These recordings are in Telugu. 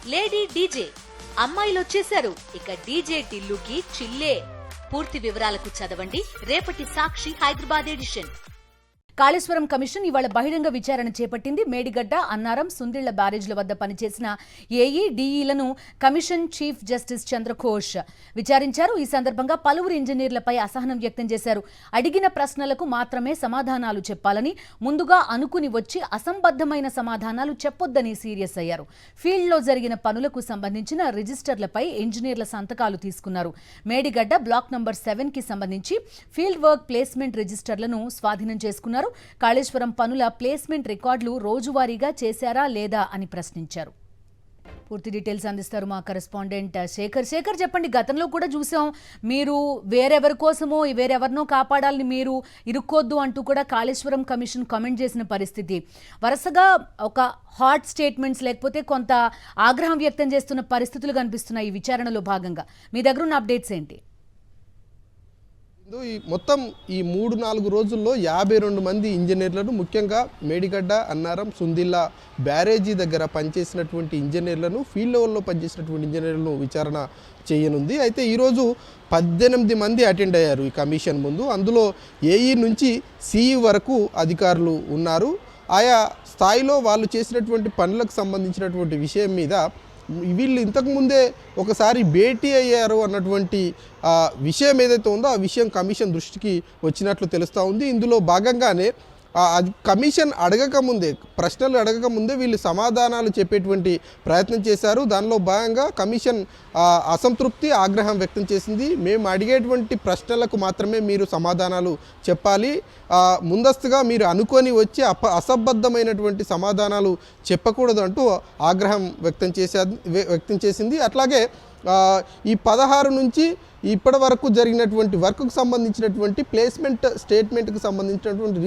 లేడీ డీజే అమ్మాయిలు వచ్చేశారు. ఇక డీజే టిల్లుకి చిల్లే. పూర్తి వివరాలకు చదవండి రేపటి సాక్షి హైదరాబాద్ ఎడిషన్. కాళేశ్వరం కమిషన్ ఇవాళ బహిరంగ విచారణ చేపట్టింది. మేడిగడ్డ, అన్నారం, సుందిళ్ల బ్యారేజ్ల వద్ద పనిచేసిన ఏఈ, డీఈలను కమిషన్ చీఫ్ జస్టిస్ చంద్రఘోష్ విచారించారు. ఈ సందర్భంగా పలువురు ఇంజనీర్లపై అసహనం వ్యక్తం చేశారు. అడిగిన ప్రశ్నలకు మాత్రమే సమాధానాలు చెప్పాలని, ముందుగా అనుకుని వచ్చి అసంబద్ధమైన సమాధానాలు చెప్పొద్దని సీరియస్ అయ్యారు. ఫీల్డ్లో జరిగిన పనులకు సంబంధించిన రిజిస్టర్లపై ఇంజనీర్ల సంతకాలు తీసుకున్నారు. మేడిగడ్డ బ్లాక్ నంబర్ 7 కి సంబంధించి ఫీల్డ్ వర్క్ ప్లేస్మెంట్ రిజిస్టర్లను స్వాధీనం చేసుకున్నారు. కాళేశ్వరం పనుల ప్లేస్మెంట్ రికార్డులు రోజువారీగా చేశారా లేదా అని ప్రశ్నించారు. పూర్తి డీటెయిల్స్ అందిస్తారు మా కరెస్పాండెంట్ శేఖర్. చెప్పండి, గతంలో కూడా చూసాం మీరు వేరెవరి కోసమో వేరెవరినో కాపాడాలని మీరు ఇరుక్కోద్దు అంటూ కూడా కాళేశ్వరం కమిషన్ కామెంట్ చేసిన పరిస్థితి. వరుసగా ఒక హాట్ స్టేట్మెంట్స్ లేకపోతే కొంత ఆగ్రహం వ్యక్తం చేస్తున్న పరిస్థితులు కనిపిస్తున్నాయి ఈ విచారణలో భాగంగా. మీ దగ్గర ఉన్న అప్డేట్స్ ఏంటి? మొత్తం ఈ 3-4 రోజుల్లో 52 మంది ఇంజనీర్లను, ముఖ్యంగా మేడిగడ్డ, అన్నారం, సుందిల్లా బ్యారేజీ దగ్గర పనిచేసినటువంటి ఇంజనీర్లను, ఫీల్డ్ లెవెల్లో పనిచేసినటువంటి ఇంజనీర్లను విచారణ చేయనుంది. అయితే ఈరోజు 18 మంది అటెండ్ అయ్యారు ఈ కమిషన్ ముందు. అందులో ఏఈ నుంచి సిఈ వరకు అధికారులు ఉన్నారు. ఆయా స్థాయిలో వాళ్ళు చేసినటువంటి పనులకు సంబంధించినటువంటి విషయం మీద వీళ్ళు ఇంతకుముందే ఒకసారి భేటీ అయ్యారు అన్నటువంటి విషయం ఏదైతే ఉందో ఆ విషయం కమిషన్ దృష్టికి వచ్చినట్లు తెలుస్తూ ఉంది. ఇందులో భాగంగానే కమిషన్ ప్రశ్నలు అడగకముందే వీళ్ళు సమాధానాలు చెప్పేటువంటి ప్రయత్నం చేశారు. దానిలో భాగంగా కమిషన్ అసంతృప్తి, ఆగ్రహం వ్యక్తం చేసింది. మేము అడిగేటువంటి ప్రశ్నలకు మాత్రమే మీరు సమాధానాలు చెప్పాలి, ముందస్తుగా మీరు అనుకొని వచ్చి అసంబద్ధమైనటువంటి సమాధానాలు చెప్పకూడదు అంటూ ఆగ్రహం వ్యక్తం చేసింది. అట్లాగే ఈ 16 నుంచి ఇప్పటి వరకు జరిగినటువంటి వర్క్కు సంబంధించినటువంటి ప్లేస్మెంట్ స్టేట్మెంట్కి సంబంధించినటువంటి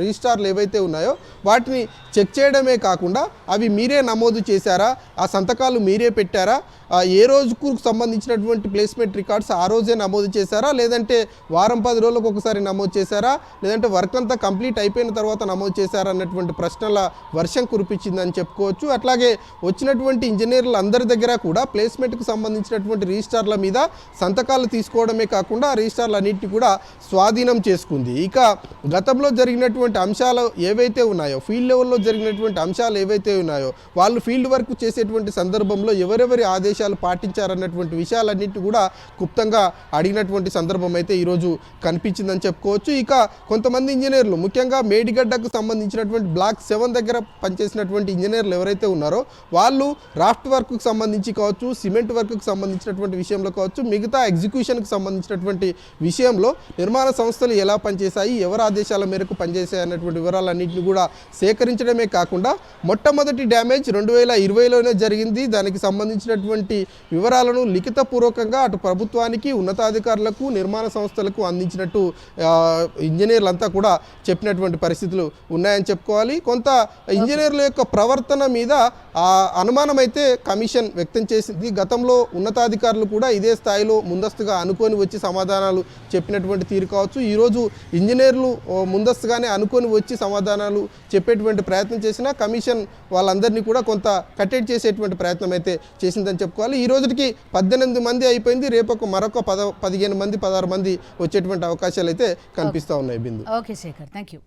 రిజిస్టార్లు ఏవైతే ఉన్నాయో వాటిని చెక్ చేయడమే కాకుండా అవి మీరే నమోదు చేశారా, ఆ సంతకాలు మీరే పెట్టారా, ఏ రోజుకు సంబంధించినటువంటి ప్లేస్మెంట్ రికార్డ్స్ ఆ రోజే నమోదు చేశారా, లేదంటే వారం 10 రోజులకు ఒకసారి నమోదు చేశారా, లేదంటే వర్క్ అంతా కంప్లీట్ అయిపోయిన తర్వాత నమోదు చేశారా అన్నటువంటి ప్రశ్నల వర్షం కురిపించిందని చెప్పుకోవచ్చు. అట్లాగే వచ్చినటువంటి ఇంజనీర్లు అందరి దగ్గర కూడా ప్లేస్మెంట్కు సంబంధించినటువంటి రిజిస్టార్ల మీద సంతకాలు తీసుకోవడమే కాకుండా ఆ రిజిస్టార్లన్నింటినీ కూడా స్వాధీనం చేసుకుంది. ఇక గతంలో జరిగినటువంటి అంశాలు ఏవైతే ఉన్నాయో, ఫీల్డ్ లెవెల్లో జరిగినటువంటి అంశాలు ఏవైతే ఉన్నాయో, వాళ్ళు ఫీల్డ్ వర్క్ చేసేటువంటి సందర్భంలో ఎవరెవరి ఆదేశాలు పాటించారన్నటువంటి విషయాలన్నింటినీ కూడా క్లుప్తంగా అడిగినటువంటి సందర్భం అయితే ఈరోజు కనిపించిందని చెప్పుకోవచ్చు. ఇక కొంతమంది ఇంజనీర్లు, ముఖ్యంగా మేడిగడ్డకు సంబంధించినటువంటి బ్లాక్ 7 దగ్గర పనిచేసినటువంటి ఇంజనీర్లు ఎవరైతే ఉన్నారో వాళ్ళు రాఫ్ట్ వర్క్కు సంబంధించి కావచ్చు, సిమెంట్ వర్క్కు సంబంధించినటువంటి విషయంలో కావచ్చు, మిగతా ఎగ్జిక్యూషన్కి సంబంధించినటువంటి విషయంలో నిర్మాణ సంస్థలు ఎలా పనిచేశాయి, ఎవరి ఆదేశాల మేరకు పనిచేశాయి అన్నటువంటి వివరాలన్నింటినీ కూడా సేకరించడమే కాకుండా మొట్టమొదటి డ్యామేజ్ 2020లోనే జరిగింది. దానికి సంబంధించినటువంటి వివరాలను లిఖితపూర్వకంగా అటు ప్రభుత్వానికి, ఉన్నతాధికారులకు, నిర్మాణ సంస్థలకు అందించినట్టు ఇంజనీర్లంతా కూడా చెప్పినటువంటి పరిస్థితులు ఉన్నాయని చెప్పుకోవాలి. కొంత ఇంజనీర్ల యొక్క ప్రవర్తన మీద అనుమానం అయితే కమిషన్ వ్యక్తం చేసింది. గతంలో ఉన్నతాధికారులు కూడా ఇదే స్థాయిలో ముందస్తుగా అనుకొని వచ్చి సమాధానాలు చెప్పినటువంటి తీరు కావచ్చు. ఈరోజు ఇంజనీర్లు ముందస్తుగానే అనుకొని వచ్చి సమాధానాలు చెప్పేటువంటి ప్రయత్నం చేసినా కమిషన్ వాళ్ళందరినీ కూడా కొంత కట్టడి చేసేటువంటి ప్రయత్నం అయితే చేసిందని చెప్పుకోవాలి. ఈ రోజుకి 18 మంది అయిపోయింది. రేపు మరొక 15 మంది 16 మంది వచ్చేటువంటి అవకాశాలు అయితే కనిపిస్తూ ఉన్నాయి. Bindu. Okay Shekhar, thank you.